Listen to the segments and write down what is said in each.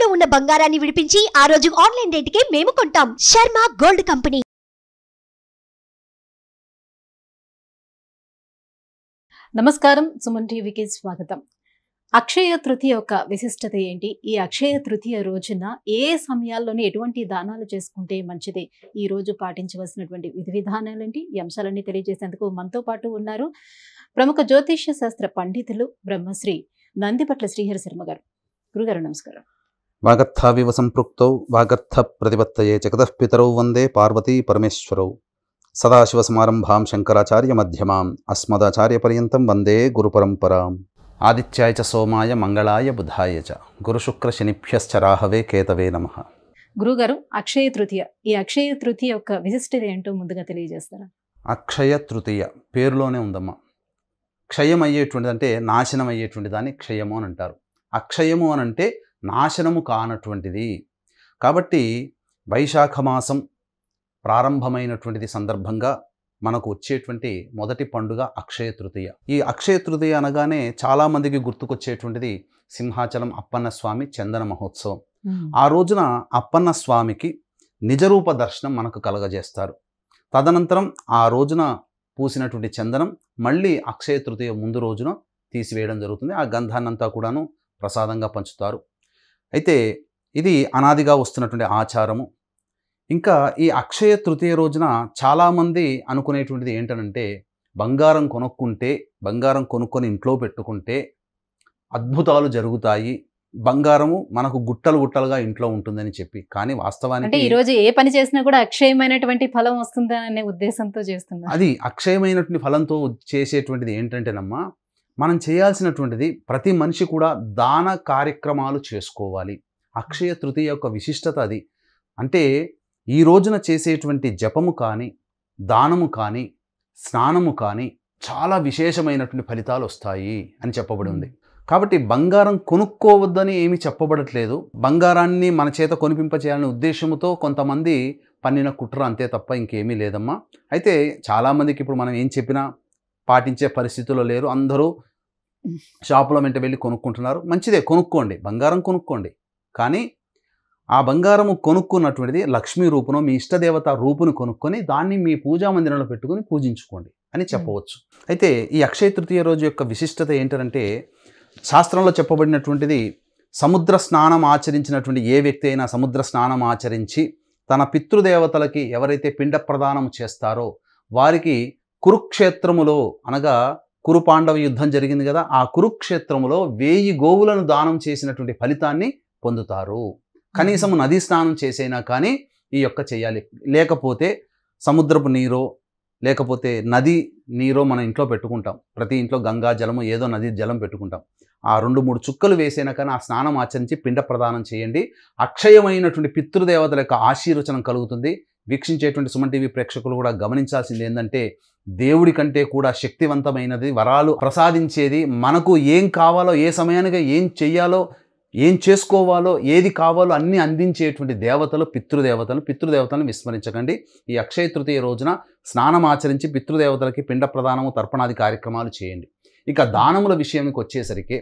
తాకట్టులో ఉన్న బంగారాన్ని విడిపించి ఆ రోజు ఆన్లైన్ రేటుకే మేము కొంటాం. Sharma gold company. నమస్కారం, సుమన్ టీవీకి స్వాగతం. అక్షయ తృతీయ యొక్క విశిష్టత ఏంటి? ఈ అక్షయ తృతీయ రోజున ఏ సమయాల్లోనే ఎటువంటి దానాలు చేసుకుంటే మంచిది? ఈ రోజు పాటించవలసినటువంటి విధి విధానాలు ఏంటి? ఈ అంశాలన్నీ తెలియజేసేందుకు మనతో పాటు ఉన్నారు ప్రముఖ జ్యోతిష్య శాస్త్ర పండితులు బ్రహ్మశ్రీ నందిపట్ల శ్రీహరి శర్మ గారు. గురుగారు నమస్కారం. వాగర్థావివ సంపృక్తౌ వాగర్థ ప్రతిపత్తయే జగతఃపితరౌ వందే పార్వతీ పరమేశ్వరౌ. సదాశివసమారంభాం శంకరాచార్య మధ్యమాం అస్మదాచార్య పర్యంతం వందే గురుపరంపరాం. ఆదిత్యాయ చ సోమాయ మంగళాయ బుధాయ చ గురుశుక్ర శనిభ్యశ్చ రాహవే కేతవే నమః. గురుగారు, అక్షయ తృతీయ, ఈ అక్షయ తృతీయ యొక్క విశిష్టత ఏంటో ముందుగా తెలియజేస్తారా? అక్షయ తృతీయ పేరులోనే ఉందమ్మా. క్షయం అయ్యేటువంటిది అంటే నాశనం అయ్యేటువంటి దాన్ని క్షయము అని అంటారు. అక్షయము అని అంటే నాశనము కానటువంటిది. కాబట్టి వైశాఖ మాసం ప్రారంభమైనటువంటిది సందర్భంగా మనకు వచ్చేటువంటి మొదటి పండుగ అక్షయ తృతీయ. ఈ అక్షయ తృతీయ అనగానే చాలామందికి గుర్తుకొచ్చేటువంటిది సింహాచలం అప్పన్న స్వామి చందన మహోత్సవం. ఆ రోజున అప్పన్న స్వామికి నిజరూప దర్శనం మనకు కలగజేస్తారు. తదనంతరం ఆ రోజున పూసినటువంటి చందనం మళ్ళీ అక్షయ తృతీయ ముందు రోజున తీసివేయడం జరుగుతుంది. ఆ గంధాన్నంతా కూడాను ప్రసాదంగా పంచుతారు. అయితే ఇది అనాదిగా వస్తున్నటువంటి ఆచారము. ఇంకా ఈ అక్షయ తృతీయ రోజున చాలామంది అనుకునేటువంటిది ఏంటనంటే, బంగారం కొనుక్కొని ఇంట్లో పెట్టుకుంటే అద్భుతాలు జరుగుతాయి, బంగారము మనకు గుట్టలు గుట్టలుగా ఇంట్లో ఉంటుందని చెప్పి. కానీ వాస్తవానికి అంటే ఈ రోజు ఏ పని చేసినా కూడా అక్షయమైనటువంటి ఫలం వస్తుందనే ఉద్దేశంతో చేస్తున్నారు. అది అక్షయమైనటువంటి ఫలంతో చేసేటువంటిది ఏంటంటేనమ్మా, మనం చేయాల్సినటువంటిది ప్రతి మనిషి కూడా దాన కార్యక్రమాలు చేసుకోవాలి. అక్షయ తృతీయ యొక్క విశిష్టత అది. అంటే ఈ రోజున చేసేటువంటి జపము కానీ, దానము కానీ, స్నానము కానీ చాలా విశేషమైనటువంటి ఫలితాలు వస్తాయి అని చెప్పబడి ఉంది. కాబట్టి బంగారం కొనుక్కోవద్దని ఏమీ చెప్పబడట్లేదు. బంగారాన్ని మన చేత కొనిపింపచేయాలనే ఉద్దేశంతో కొంతమంది పన్నిన కుట్ర, అంతే తప్ప ఇంకేమీ లేదమ్మా. అయితే చాలామందికి ఇప్పుడు మనం ఏం చెప్పినా పాటించే పరిస్థితుల్లో లేరు. అందరూ షాపుల వెంట వెళ్ళి కొనుక్కుంటున్నారు. మంచిదే, కొనుక్కోండి, బంగారం కొనుక్కోండి. కానీ ఆ బంగారము కొనుక్కున్నటువంటిది లక్ష్మీ రూపును, మీ ఇష్టదేవత రూపును కొనుక్కొని దాన్ని మీ పూజా మందిరంలో పెట్టుకుని పూజించుకోండి అని చెప్పవచ్చు. అయితే ఈ అక్షయ తృతీయ రోజు యొక్క విశిష్టత ఏంటంటే, శాస్త్రంలో చెప్పబడినటువంటిది, సముద్ర స్నానం ఆచరించినటువంటి ఏ వ్యక్తి అయినా సముద్ర స్నానం ఆచరించి తన పితృదేవతలకి ఎవరైతే పిండ ప్రదానం చేస్తారో వారికి కురుక్షేత్రములో, అనగా కురు పాండవ యుద్ధం జరిగింది కదా, ఆ కురుక్షేత్రములో 1000 గోవులను దానం చేసినటువంటి ఫలితాన్ని పొందుతారు. కనీసం నదీ స్నానం చేసైనా కానీ ఈ యొక్క చేయాలి. లేకపోతే సముద్రపు నీరో లేకపోతే నది నీరో మన ఇంట్లో పెట్టుకుంటాం. ప్రతి ఇంట్లో గంగా జలము ఏదో నది జలం పెట్టుకుంటాం. ఆ 2-3 చుక్కలు వేసైనా కానీ ఆ స్నానం ఆచరించి పిండ ప్రదానం చేయండి. అక్షయమైనటువంటి పితృదేవతల యొక్క ఆశీర్వచనం కలుగుతుంది. వీక్షించేటువంటి సుమన్ టీవీ ప్రేక్షకులు కూడా గమనించాల్సింది ఏంటంటే, దేవుడి కంటే కూడా శక్తివంతమైనది, వరాలు ప్రసాదించేది, మనకు ఏం కావాలో, ఏ సమయానికి ఏం చెయ్యాలో, ఏం చేసుకోవాలో, ఏది కావాలో అన్నీ అందించేటువంటి దేవతలు పితృదేవతలను విస్మరించకండి. ఈ అక్షయ తృతీయ రోజున స్నానం ఆచరించి పితృదేవతలకి పిండ ప్రదానము, తర్పణాది కార్యక్రమాలు చేయండి. ఇక దానముల విషయానికి వచ్చేసరికి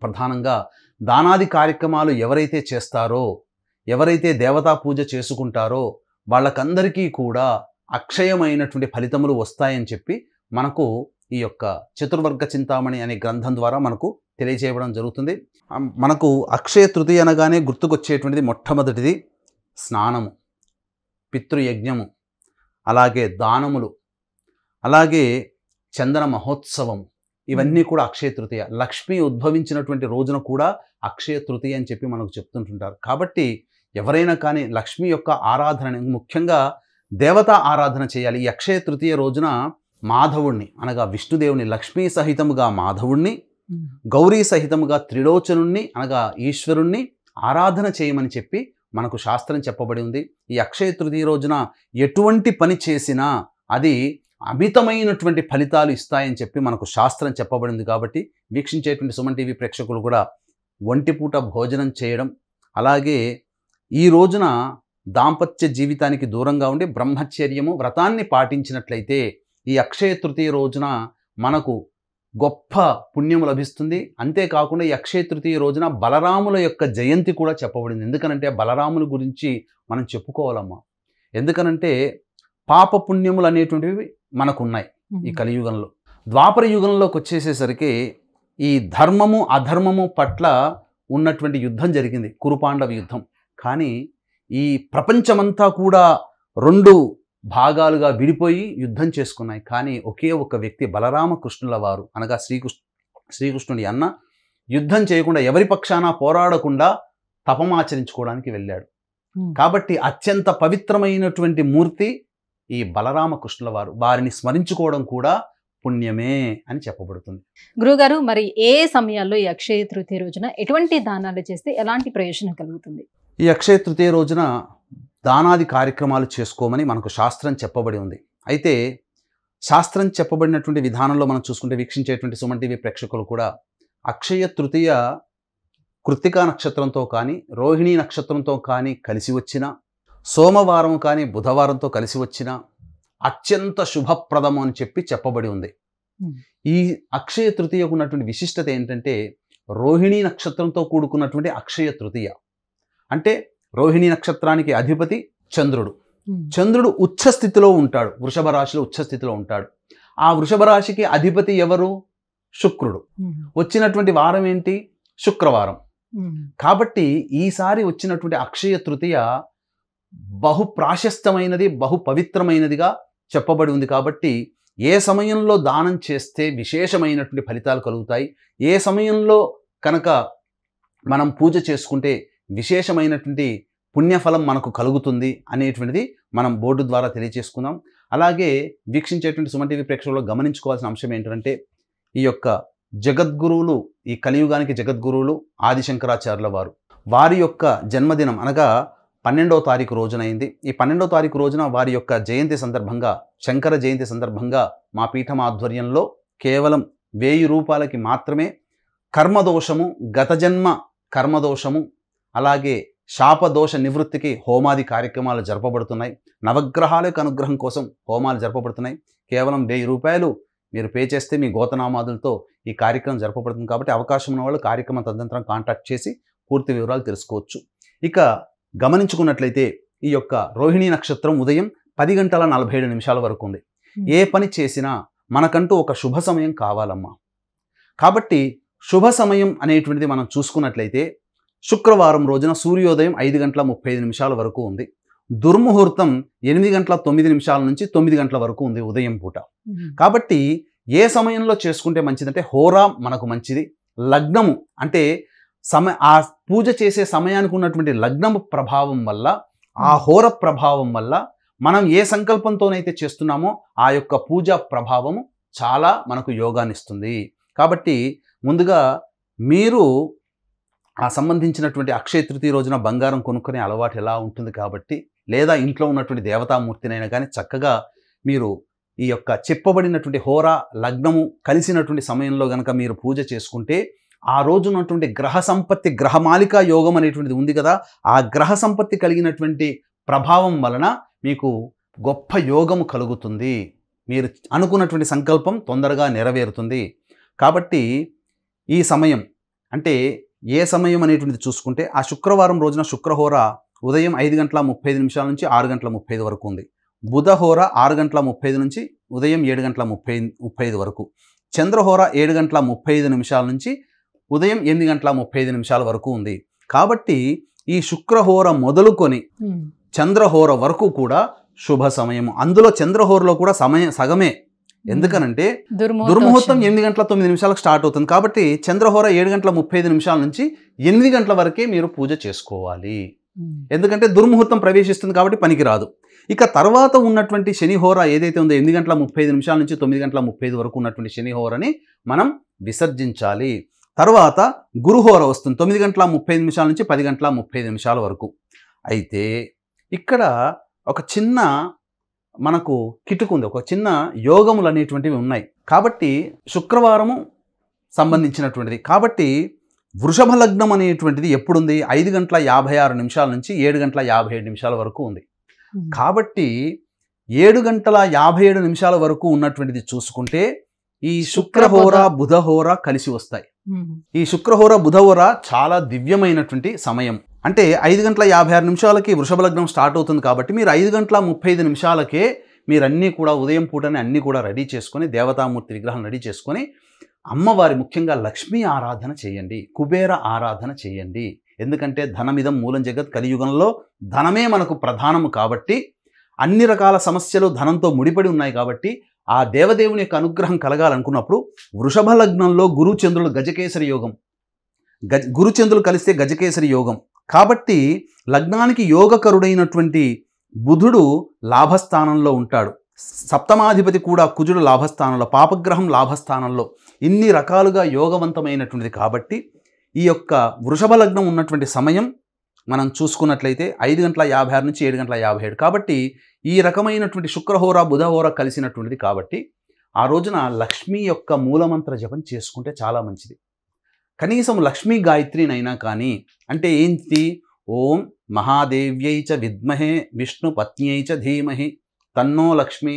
ప్రధానంగా దానాది కార్యక్రమాలు ఎవరైతే చేస్తారో, ఎవరైతే దేవతా పూజ చేసుకుంటారో వాళ్ళకందరికీ కూడా అక్షయమైనటువంటి ఫలితములు వస్తాయని చెప్పి మనకు ఈ యొక్క చతుర్వర్గ చింతామణి అనే గ్రంథం ద్వారా మనకు తెలియజేయడం జరుగుతుంది. మనకు అక్షయ తృతీయ అనగానే గుర్తుకొచ్చేటువంటిది మొట్టమొదటిది స్నానము, పితృయజ్ఞము, అలాగే దానములు, అలాగే చందన మహోత్సవం. ఇవన్నీ కూడా అక్షయ తృతీయ. లక్ష్మి ఉద్భవించినటువంటి రోజున కూడా అక్షయ తృతీయ అని చెప్పి మనకు చెప్తుంటుంటారు. కాబట్టి ఎవరైనా కానీ లక్ష్మి యొక్క ఆరాధన, ముఖ్యంగా దేవతా ఆరాధన చేయాలి. ఈ అక్షయ తృతీయ రోజున మాధవుణ్ణి, అనగా విష్ణుదేవుని, లక్ష్మీ సహితముగా మాధవుణ్ణి, గౌరీ సహితముగా త్రిలోచనుణ్ణి, అనగా ఈశ్వరుణ్ణి ఆరాధన చేయమని చెప్పి మనకు శాస్త్రం చెప్పబడి ఉంది. ఈ అక్షయ తృతీయ రోజున ఎటువంటి పని చేసినా అది అమితమైనటువంటి ఫలితాలు ఇస్తాయని చెప్పి మనకు శాస్త్రం చెప్పబడింది. కాబట్టి వీక్షించేటువంటి సుమన్ టీవీ ప్రేక్షకులు కూడా ఒంటిపూట భోజనం చేయడం, అలాగే ఈ రోజున దాంపత్య జీవితానికి దూరంగా ఉండి బ్రహ్మచర్యము, వ్రతాన్ని పాటించినట్లయితే ఈ అక్షయ తృతీయ రోజున మనకు గొప్ప పుణ్యం లభిస్తుంది. అంతేకాకుండా ఈ అక్షయ తృతీయ రోజున బలరాముల యొక్క జయంతి కూడా చెప్పబడింది. ఎందుకనంటే బలరాముల గురించి మనం చెప్పుకోవాలమ్మా. ఎందుకనంటే పాప పుణ్యములు అనేటువంటివి మనకున్నాయి ఈ కలియుగంలో. ద్వాపర యుగంలోకి వచ్చేసేసరికి ఈ ధర్మము అధర్మము పట్ల ఉన్నటువంటి యుద్ధం జరిగింది, కురుపాండవ యుద్ధం. కానీ ఈ ప్రపంచమంతా కూడా 2 భాగాలుగా విడిపోయి యుద్ధం చేసుకున్నాయి. కానీ ఒకే ఒక వ్యక్తి బలరామకృష్ణుల వారు, అనగా శ్రీకృష్ణుడి అన్న, యుద్ధం చేయకుండా ఎవరి పక్షాన పోరాడకుండా తపమాచరించుకోవడానికి వెళ్ళాడు. కాబట్టి అత్యంత పవిత్రమైనటువంటి మూర్తి ఈ బలరామకృష్ణుల వారు. వారిని స్మరించుకోవడం కూడా పుణ్యమే అని చెప్పబడుతుంది. గురుగారు, మరి ఏ సమయాల్లో ఈ అక్షయ తృతీయ రోజున ఎటువంటి దానాలు చేస్తే ఎలాంటి ప్రయోజనం కలుగుతుంది? ఈ అక్షయ తృతీయ రోజున దానాది కార్యక్రమాలు చేసుకోమని మనకు శాస్త్రం చెప్పబడి ఉంది. అయితే శాస్త్రం చెప్పబడినటువంటి విధానంలో మనం చూసుకుంటే, వీక్షించేటువంటి సుమన్ టీవీ ప్రేక్షకులు కూడా అక్షయ తృతీయ కృత్తికా నక్షత్రంతో కానీ రోహిణీ నక్షత్రంతో కానీ కలిసి వచ్చిన, సోమవారం కానీ బుధవారంతో కలిసి వచ్చిన అత్యంత శుభప్రదము అని చెప్పబడి ఉంది. ఈ అక్షయ తృతీయకు ఉన్నటువంటి విశిష్టత ఏంటంటే, రోహిణీ నక్షత్రంతో కూడుకున్నటువంటి అక్షయ తృతీయ. అంటే రోహిణీ నక్షత్రానికి అధిపతి చంద్రుడు. చంద్రుడు ఉచ్చస్థితిలో ఉంటాడు, వృషభ రాశిలో ఉచ్చస్థితిలో ఉంటాడు. ఆ వృషభ రాశికి అధిపతి ఎవరు? శుక్రుడు. వచ్చినటువంటి వారం ఏంటి? శుక్రవారం. కాబట్టి ఈసారి వచ్చినటువంటి అక్షయ తృతీయ బహు ప్రాశస్తమైనది, బహు పవిత్రమైనదిగా చెప్పబడి ఉంది. కాబట్టి ఏ సమయంలో దానం చేస్తే విశేషమైనటువంటి ఫలితాలు కలుగుతాయి, ఏ సమయంలో కనుక మనం పూజ చేసుకుంటే విశేషమైనటువంటి పుణ్యఫలం మనకు కలుగుతుంది అనేటువంటిది మనం బోర్డు ద్వారా తెలియజేసుకుందాం. అలాగే వీక్షించేటువంటి సుమన్ టీవీ ప్రేక్షకులు గమనించుకోవాల్సిన అంశం ఏంటంటే, ఈ యొక్క జగద్గురువులు, ఈ కలియుగానికి జగద్గురువులు ఆదిశంకరాచార్యుల వారు, వారి యొక్క జన్మదినం అనగా 12వ తారీఖు రోజునైంది. ఈ 12వ తారీఖు రోజున వారి యొక్క జయంతి సందర్భంగా, శంకర జయంతి సందర్భంగా మా పీఠం ఆధ్వర్యంలో కేవలం 1000 రూపాయలకి మాత్రమే కర్మదోషము, గత జన్మ కర్మదోషము, అలాగే శాపదోష నివృత్తికి హోమాది కార్యక్రమాలు జరపబడుతున్నాయి. నవగ్రహాల యొక్క అనుగ్రహం కోసం హోమాలు జరపబడుతున్నాయి. కేవలం 1000 రూపాయలు మీరు పే చేస్తే మీ గోతనామాదులతో ఈ కార్యక్రమం జరపబడుతుంది. కాబట్టి అవకాశం ఉన్న వాళ్ళు కార్యక్రమం తదనంతరం కాంటాక్ట్ చేసి పూర్తి వివరాలు తెలుసుకోవచ్చు. ఇక గమనించుకున్నట్లయితే ఈ యొక్క రోహిణీ నక్షత్రం ఉదయం 10:47 వరకు ఉంది. ఏ పని చేసినా మనకంటూ ఒక శుభ సమయం కావాలమ్మా. కాబట్టి శుభ సమయం అనేటువంటిది మనం చూసుకున్నట్లయితే శుక్రవారం రోజున సూర్యోదయం 5:35 వరకు ఉంది. దుర్ముహూర్తం 8:09 నుంచి 9 వరకు ఉంది ఉదయం పూట. కాబట్టి ఏ సమయంలో చేసుకుంటే మంచిదంటే, హోరా మనకు మంచిది. లగ్నము అంటే ఆ పూజ చేసే సమయానికి ఉన్నటువంటి లగ్నము ప్రభావం వల్ల, ఆ హోర ప్రభావం వల్ల మనం ఏ సంకల్పంతోనైతే చేస్తున్నామో ఆ యొక్క పూజా ప్రభావము చాలా మనకు యోగాన్ని ఇస్తుంది. కాబట్టి ముందుగా మీరు ఆ సంబంధించినటువంటి అక్షయ తృతీయ రోజున బంగారం కొనుక్కునే అలవాటు ఎలా ఉంటుంది కాబట్టి, లేదా ఇంట్లో ఉన్నటువంటి దేవతామూర్తినైనా కానీ చక్కగా మీరు ఈ యొక్క చెప్పబడినటువంటి హోరా లగ్నము కలిసినటువంటి సమయంలో కనుక మీరు పూజ చేసుకుంటే, ఆ రోజు ఉన్నటువంటి గ్రహ సంపత్తి, గ్రహమాలికా యోగం అనేటువంటిది ఉంది కదా, ఆ గ్రహ సంపత్తి కలిగినటువంటి ప్రభావం వలన మీకు గొప్ప యోగము కలుగుతుంది. మీరు అనుకున్నటువంటి సంకల్పం తొందరగా నెరవేరుతుంది. కాబట్టి ఈ సమయం అంటే ఏ సమయం అనేటువంటిది చూసుకుంటే, ఆ శుక్రవారం రోజున శుక్రహోర ఉదయం 5:35 నుంచి 6:35 వరకు ఉంది. బుధహోర 6:30 నుంచి ఉదయం 7:35 వరకు. చంద్రహోర 7:35 నుంచి ఉదయం 8:35 వరకు ఉంది. కాబట్టి ఈ శుక్రహోర మొదలుకొని చంద్రహోర వరకు కూడా శుభ సమయము. అందులో చంద్రహోరలో కూడా సమయం సగమే. ఎందుకనంటే దుర్ముహూర్తం 8:09 స్టార్ట్ అవుతుంది. కాబట్టి చంద్రహోర 7:35 నుంచి 8 వరకే మీరు పూజ చేసుకోవాలి. ఎందుకంటే దుర్ముహూర్తం ప్రవేశిస్తుంది కాబట్టి పనికిరాదు. ఇక తర్వాత ఉన్నటువంటి శనిహోర ఏదైతే ఉందో 8:35 నుంచి 9:30 వరకు ఉన్నటువంటి శనిహోరని మనం విసర్జించాలి. తర్వాత గురుహోర వస్తుంది 9:30 నుంచి 10:30 వరకు. అయితే ఇక్కడ ఒక చిన్న మనకు కిటుకుంది, ఒక చిన్న యోగములు అనేటువంటివి ఉన్నాయి. కాబట్టి శుక్రవారము సంబంధించినటువంటిది. కాబట్టి వృషభ లగ్నం అనేటువంటిది ఎప్పుడుంది? 5:56 నుంచి 7:57 వరకు ఉంది. కాబట్టి 7:57 వరకు ఉన్నటువంటిది చూసుకుంటే ఈ శుక్రహోర బుధహోర కలిసి వస్తాయి. ఈ శుక్రహోర బుధహోర చాలా దివ్యమైనటువంటి సమయం. అంటే 5:56 వృషభ లగ్నం స్టార్ట్ అవుతుంది కాబట్టి మీరు 5:35 మీరన్నీ కూడా ఉదయం పూటనే అన్నీ కూడా రెడీ చేసుకొని దేవతామూర్తి విగ్రహం రెడీ చేసుకొని అమ్మవారి ముఖ్యంగా లక్ష్మీ ఆరాధన చేయండి, కుబేర ఆరాధన చేయండి. ఎందుకంటే ధనమిదం మూలం జగత్, కలియుగంలో ధనమే మనకు ప్రధానము కాబట్టి అన్ని రకాల సమస్యలు ధనంతో ముడిపడి ఉన్నాయి కాబట్టి ఆ దేవదేవుని యొక్క అనుగ్రహం కలగాలనుకున్నప్పుడు వృషభ లగ్నంలో గురుచంద్రులు గజకేసరి యోగం, గురుచంద్రులు కలిస్తే గజకేసరి యోగం కాబట్టి లగ్నానికి యోగకరుడైనటువంటి బుధుడు లాభస్థానంలో ఉంటాడు. సప్తమాధిపతి కూడా కుజుడు లాభస్థానంలో, పాపగ్రహం లాభస్థానంలో, ఇన్ని రకాలుగా యోగవంతమైనటువంటిది కాబట్టి ఈ యొక్క వృషభ లగ్నం ఉన్నటువంటి సమయం మనం చూసుకున్నట్లయితే 5:56 నుంచి 7:57 కాబట్టి ఈ రకమైనటువంటి శుక్రహోర బుధహోర కలిసినటువంటిది కాబట్టి ఆ రోజున లక్ష్మీ యొక్క మూలమంత్ర జపం చేసుకుంటే చాలా మంచిది. కనీసం లక్ష్మీ గాయత్రినైనా కానీ, అంటే ఏంటి, ఓం మహాదేవ్యై చ విద్మహే విష్ణు పత్న్యై చ ధీమహి తన్నో లక్ష్మీ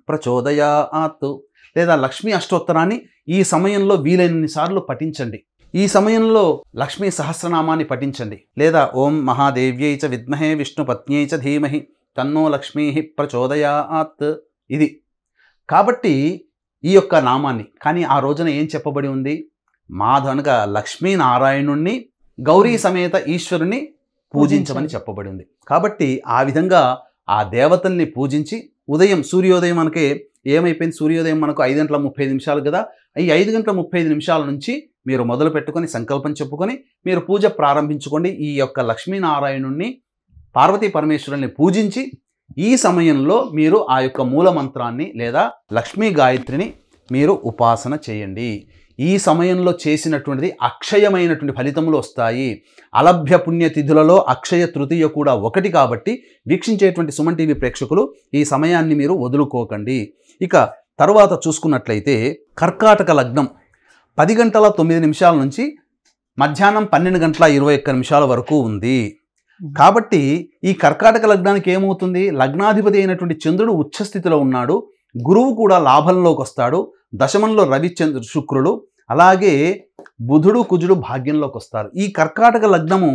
ప్రచోదయాత్, లేదా లక్ష్మీ అష్టోత్తరాన్ని ఈ సమయంలో వీలైనన్ని సార్లు పఠించండి. ఈ సమయంలో లక్ష్మీ సహస్రనామాన్ని పఠించండి, లేదా ఓం మహాదేవ్యై చ విద్మహే విష్ణు పత్న్యై చ ధీమహి తన్నో లక్ష్మీ ప్రచోదయాత్, ఇది కాబట్టి ఈ యొక్క నామాన్ని. కానీ ఆ రోజున ఏం చెప్పబడి ఉంది, మాధవనగా లక్ష్మీనారాయణుణ్ణి గౌరీ సమేత ఈశ్వరుని పూజించమని చెప్పబడి ఉంది. కాబట్టి ఆ విధంగా ఆ దేవతల్ని పూజించి ఉదయం సూర్యోదయం మనకి ఏమైపోయింది, సూర్యోదయం మనకు 5:35 కదా, ఈ 5:35 నుంచి మీరు మొదలు పెట్టుకొని సంకల్పం చెప్పుకొని మీరు పూజ ప్రారంభించుకోండి. ఈ యొక్క లక్ష్మీనారాయణుణ్ణి పార్వతీ పరమేశ్వరుల్ని పూజించి ఈ సమయంలో మీరు ఆ యొక్క మూల మంత్రాన్ని లేదా లక్ష్మీ గాయత్రిని మీరు ఉపాసన చేయండి. ఈ సమయంలో చేసినటువంటిది అక్షయమైనటువంటి ఫలితములు వస్తాయి. అలభ్య పుణ్యతిథులలో అక్షయ తృతీయ కూడా ఒకటి కాబట్టి వీక్షించేటువంటి సుమన్ టీవీ ప్రేక్షకులు ఈ సమయాన్ని మీరు వదులుకోకండి. ఇక తరువాత చూసుకున్నట్లయితే కర్కాటక లగ్నం 10:09 నుంచి మధ్యాహ్నం 12:21 వరకు ఉంది. కాబట్టి ఈ కర్కాటక లగ్నానికి ఏమవుతుంది, లగ్నాధిపతి అయినటువంటి చంద్రుడు ఉచ్చస్థితిలో ఉన్నాడు, గురువు కూడా లాభంలోకి వస్తాడు, దశమంలో రవి శుక్రుడు, అలాగే బుధుడు కుజుడు భాగ్యంలోకి వస్తారు. ఈ కర్కాటక లగ్నము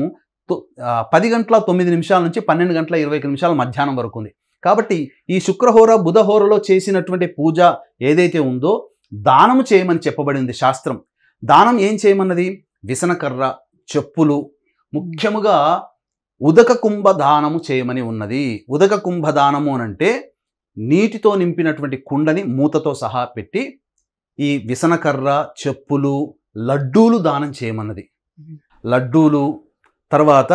10:09 నుంచి 12:21 మధ్యాహ్నం వరకు ఉంది. కాబట్టి ఈ శుక్రహోర బుధహోరలో చేసినటువంటి పూజ ఏదైతే ఉందో దానము చేయమని చెప్పబడింది శాస్త్రం. దానం ఏం చేయమన్నది, విసనకర్ర, చెప్పులు, ముఖ్యముగా ఉదక కుంభ దానము చేయమని ఉన్నది. ఉదక కుంభ దానము అనంటే నీటితో నింపినటువంటి కుండని మూతతో సహా పెట్టి ఈ విసనకర్ర, చెప్పులు, లడ్డూలు దానం చేయమన్నది. లడ్డూలు, తర్వాత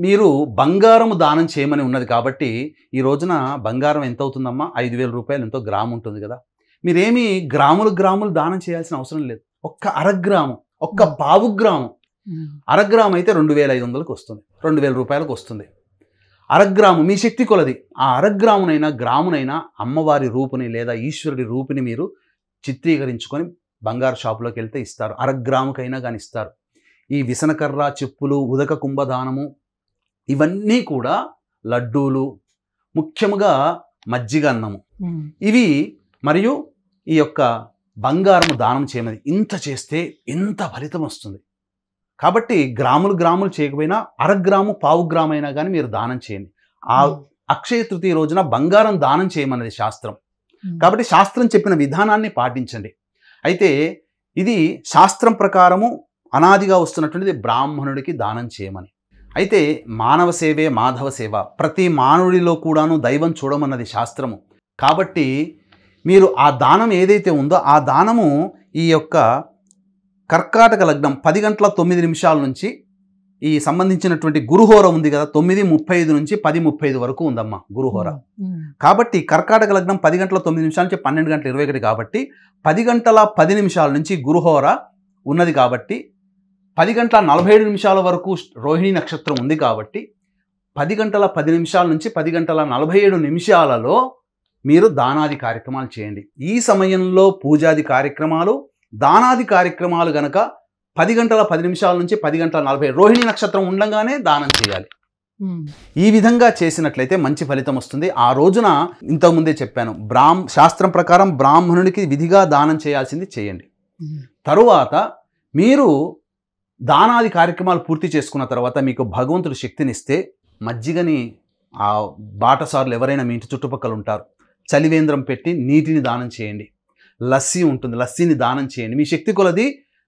మీరు బంగారము దానం చేయమని ఉన్నది. కాబట్టి ఈ రోజున బంగారం ఎంత అవుతుందమ్మా, 5,000 రూపాయలు ఎంతో గ్రాము ఉంటుంది కదా. మీరేమి గ్రాములు దానం చేయాల్సిన అవసరం లేదు. ఒక్క అరగ్రాము, ఒక్క పావు గ్రాము, అరగ్రాము అయితే 2,500కి వస్తుంది, 2,000 రూపాయలకు వస్తుంది. అరగ్రాము మీ శక్తి కొలది. ఆ అరగ్రామునైనా గ్రామునైనా అమ్మవారి రూపుని లేదా ఈశ్వరుడి రూపుని మీరు చిత్రీకరించుకొని బంగారు షాపులోకి వెళ్తే ఇస్తారు, అరగ్రాముకైనా కానీ ఇస్తారు. ఈ విసనకర్ర, చెప్పులు, ఉదక కుంభదానము, ఇవన్నీ కూడా లడ్డూలు, ముఖ్యముగా మజ్జిగ అన్నము, ఇవి మరియు ఈ యొక్క బంగారము దానం చేయమని. ఇంత చేస్తే ఎంత ఫలితం వస్తుంది. కాబట్టి గ్రాములు చేయకపోయినా అరగ్రాము, పావు గ్రాము అయినా కానీ మీరు దానం చేయండి. ఆ అక్షయ తృతీయ రోజున బంగారం దానం చేయమన్నది శాస్త్రం. కాబట్టి శాస్త్రం చెప్పిన విధానాన్ని పాటించండి. అయితే ఇది శాస్త్రం ప్రకారము అనాదిగా వస్తున్నటువంటిది బ్రాహ్మణుడికి దానం చేయమని. అయితే మానవ సేవే మాధవ సేవ, ప్రతి మానవుడిలో కూడాను దైవం చూడమన్నది శాస్త్రము. కాబట్టి మీరు ఆ దానం ఏదైతే ఉందో ఆ దానము ఈ యొక్క కర్కాటక లగ్నం 10:09 నుంచి ఈ సంబంధించినటువంటి గురుహోర ఉంది కదా, 9:35 నుంచి 10:35 వరకు ఉందమ్మా గురుహోర. కాబట్టి కర్కాటక లగ్నం 10:09 నుంచి 12:21 కాబట్టి 10:10 నుంచి గురుహోర ఉన్నది. కాబట్టి 10:47 వరకు రోహిణి నక్షత్రం ఉంది. కాబట్టి 10:10 నుంచి 10:47 మీరు దానాది కార్యక్రమాలు చేయండి. ఈ సమయంలో పూజాది కార్యక్రమాలు, దానాది కార్యక్రమాలు గనక 10:10 నుంచి 10:40 రోహిణి నక్షత్రం ఉండగానే దానం చేయాలి. ఈ విధంగా చేసినట్లయితే మంచి ఫలితం వస్తుంది. ఆ రోజున ఇంతకుముందే చెప్పాను, శాస్త్రం ప్రకారం బ్రాహ్మణునికి విధిగా దానం చేయాల్సింది చేయండి. తరువాత మీరు దానాది కార్యక్రమాలు పూర్తి చేసుకున్న తర్వాత మీకు భగవంతుడు శక్తినిస్తే మజ్జిగని ఆ బాటసారులు ఎవరైనా మీ ఇంటి చుట్టుపక్కల ఉంటారు, చలివేంద్రం పెట్టి నీటిని దానం చేయండి. లస్సీ ఉంటుంది, లస్సీని దానం చేయండి. మీ శక్తి కొలది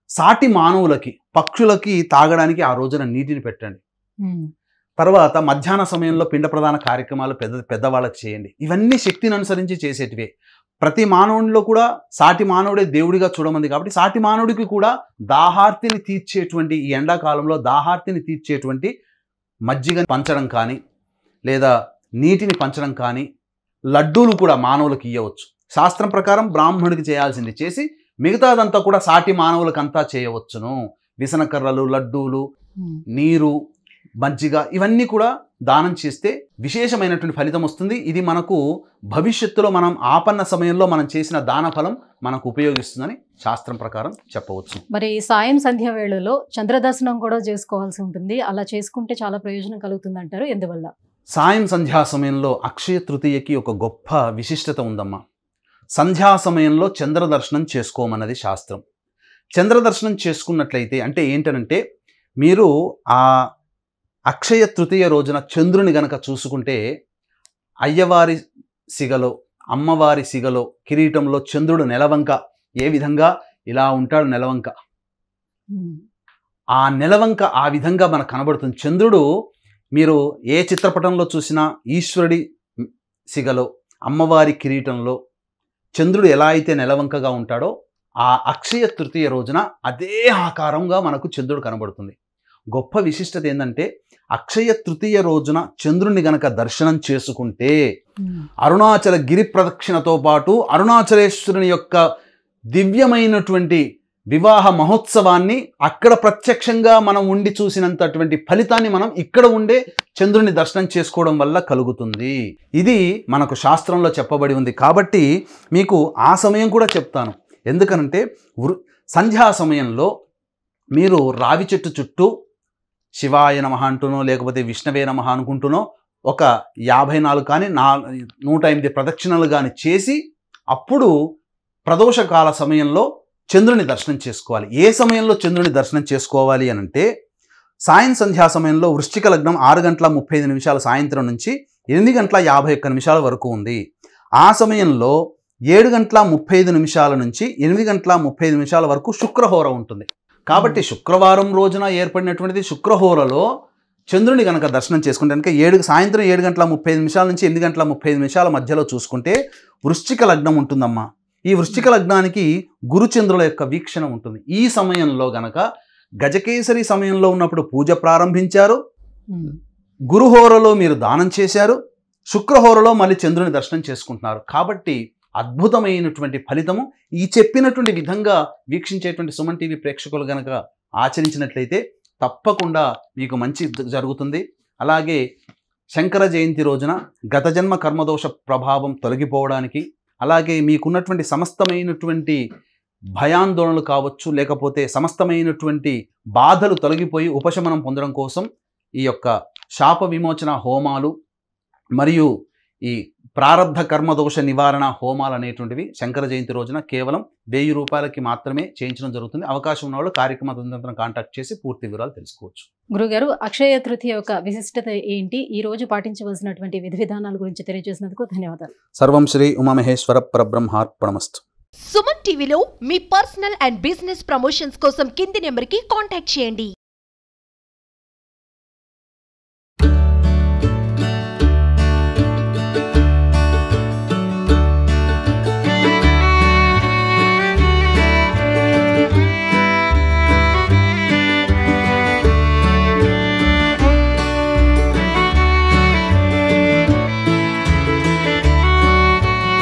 సాటి మానవులకి, పక్షులకి తాగడానికి ఆ రోజున నీటిని పెట్టండి. తర్వాత మధ్యాహ్న సమయంలో పిండ ప్రదాన కార్యక్రమాలు పెద్దవాళ్ళకి చేయండి. ఇవన్నీ శక్తిని అనుసరించి చేసేటివే. ప్రతి మానవుడిలో కూడా సాటి మానవుడే దేవుడిగా చూడమంది కాబట్టి సాటి మానవుడికి కూడా దాహార్తిని తీర్చేటువంటి, ఈ ఎండాకాలంలో దాహార్తిని తీర్చేటువంటి మజ్జిగని పంచడం కానీ, లేదా నీటిని పంచడం కానీ, లడ్డూలు కూడా మానవులకు ఇవ్వవచ్చు. శాస్త్రం ప్రకారం బ్రాహ్మణుడికి చేయాల్సింది చేసి మిగతాదంతా కూడా సాటి మానవులకంతా చేయవచ్చును. విసనకర్రలు, లడ్డూలు, నీరు, మజ్జిగ ఇవన్నీ కూడా దానం చేస్తే విశేషమైనటువంటి ఫలితం వస్తుంది. ఇది మనకు భవిష్యత్తులో మనం ఆపన్న సమయంలో మనం చేసిన దాన ఫలం మనకు ఉపయోగిస్తుందని శాస్త్రం ప్రకారం చెప్పవచ్చు. మరి సాయం సంధ్య వేళలో చంద్రదర్శనం కూడా చేసుకోవాల్సి ఉంటుంది. అలా చేసుకుంటే చాలా ప్రయోజనం కలుగుతుంది అంటారు. ఎందువల్ల? సాయం సంధ్యా సమయంలో అక్షయ తృతీయకి ఒక గొప్ప విశిష్టత ఉందమ్మా. సంధ్యా సమయంలో చంద్రదర్శనం చేసుకోమన్నది శాస్త్రం. చంద్రదర్శనం చేసుకున్నట్లయితే అంటే ఏంటనంటే, మీరు ఆ అక్షయ తృతీయ రోజున చంద్రుని గనక చూసుకుంటే అయ్యవారి సిగలో, అమ్మవారి సిగలో, కిరీటంలో చంద్రుడు నెలవంక ఏ విధంగా ఇలా ఉంటాడు, నెలవంక, ఆ నెలవంక ఆ విధంగా మనకు కనబడుతుంది. చంద్రుడు మీరు ఏ చిత్రపటంలో చూసినా ఈశ్వరుడి సిగలో, అమ్మవారి కిరీటంలో చంద్రుడు ఎలా అయితే నెలవంకగా ఉంటాడో ఆ అక్షయ తృతీయ రోజున అదే ఆకారంగా మనకు చంద్రుడు కనబడుతుంది. గొప్ప విశిష్టత ఏంటంటే, అక్షయ తృతీయ రోజున చంద్రుని గనక దర్శనం చేసుకుంటే అరుణాచల గిరి ప్రదక్షిణతో పాటు అరుణాచలేశ్వరుని యొక్క దివ్యమైనటువంటి వివాహ మహోత్సవాన్ని అక్కడ ప్రత్యక్షంగా మనం ఉండి చూసినంతటువంటి ఫలితాన్ని మనం ఇక్కడ ఉండే చంద్రుని దర్శనం చేసుకోవడం వల్ల కలుగుతుంది. ఇది మనకు శాస్త్రంలో చెప్పబడి ఉంది. కాబట్టి మీకు ఆ సమయం కూడా చెప్తాను. ఎందుకనంటే సంధ్యా సమయంలో మీరు రావి చెట్టు చుట్టూ శివాయ నమః అంటూనో లేకపోతే విష్ణవే నమః అనుకుంటూనో ఒక 54 కానీ 108 ప్రదక్షిణలు కానీ చేసి అప్పుడు ప్రదోషకాల సమయంలో చంద్రుని దర్శనం చేసుకోవాలి. ఏ సమయంలో చంద్రుని దర్శనం చేసుకోవాలి అనంటే, సాయం సంధ్యా సమయంలో వృశ్చిక లగ్నం 6:35 సాయంత్రం నుంచి 8:51 వరకు ఉంది. ఆ సమయంలో 7:35 నుంచి 8:35 వరకు శుక్రహోర ఉంటుంది. కాబట్టి శుక్రవారం రోజున ఏర్పడినటువంటిది శుక్రహోరలో చంద్రుని కనుక దర్శనం చేసుకుంటే కనుక సాయంత్రం 7:35 నుంచి 8:35 మధ్యలో చూసుకుంటే వృశ్చిక లగ్నం ఉంటుందమ్మా. ఈ వృశ్చిక లగ్నానికి గురుచంద్రుల యొక్క వీక్షణ ఉంటుంది. ఈ సమయంలో గనక గజకేసరి సమయంలో ఉన్నప్పుడు పూజ ప్రారంభించారు, గురుహోరలో మీరు దానం చేశారు, శుక్రహోరలో మళ్ళీ చంద్రుని దర్శనం చేసుకుంటున్నారు. కాబట్టి అద్భుతమైనటువంటి ఫలితము ఈ చెప్పినటువంటి విధంగా వీక్షించేటువంటి సుమన్ టీవీ ప్రేక్షకులు గనక ఆచరించినట్లయితే తప్పకుండా మీకు మంచి జరుగుతుంది. అలాగే శంకర జయంతి రోజున గత జన్మ కర్మదోష ప్రభావం తొలగిపోవడానికి, అలాగే మీకున్నటువంటి సమస్తమైనటువంటి భయాందోళనలు కావచ్చు, లేకపోతే సమస్తమైనటువంటి బాధలు తొలగిపోయి ఉపశమనం పొందడం కోసం ఈ యొక్క శాప విమోచన హోమాలు మరియు ఈ ప్రారబ్ధ కర్మదోష నివారణ హోమాలు అనేటువంటివి శంకర జయంతి రోజున కేవలం 1000 రూపాయలకి మాత్రమే చేయించడం జరుగుతుంది. అవకాశం ఉన్న వాళ్ళు కార్యక్రమ తదనంతరం కాంటాక్ట్ చేసి పూర్తి వివరాలు తెలుసుకోవచ్చు. గురుగారు, అక్షయ తృతీయ యొక్క విశిష్టత ఏంటి, ఈ రోజు పాటించవలసినటువంటి విధి విధానాల గురించి తెలియజేసినందుకు ధన్యవాదాలు. సర్వం శ్రీ ఉమామహేశ్వర పరబ్రహ్మార్పణమస్తు. సుమన్ టీవీలో మీ పర్సనల్ అండ్ బిజినెస్ ప్రమోషన్స్ కోసం కింది నెంబర్కి కాంటాక్ట్ చేయండి.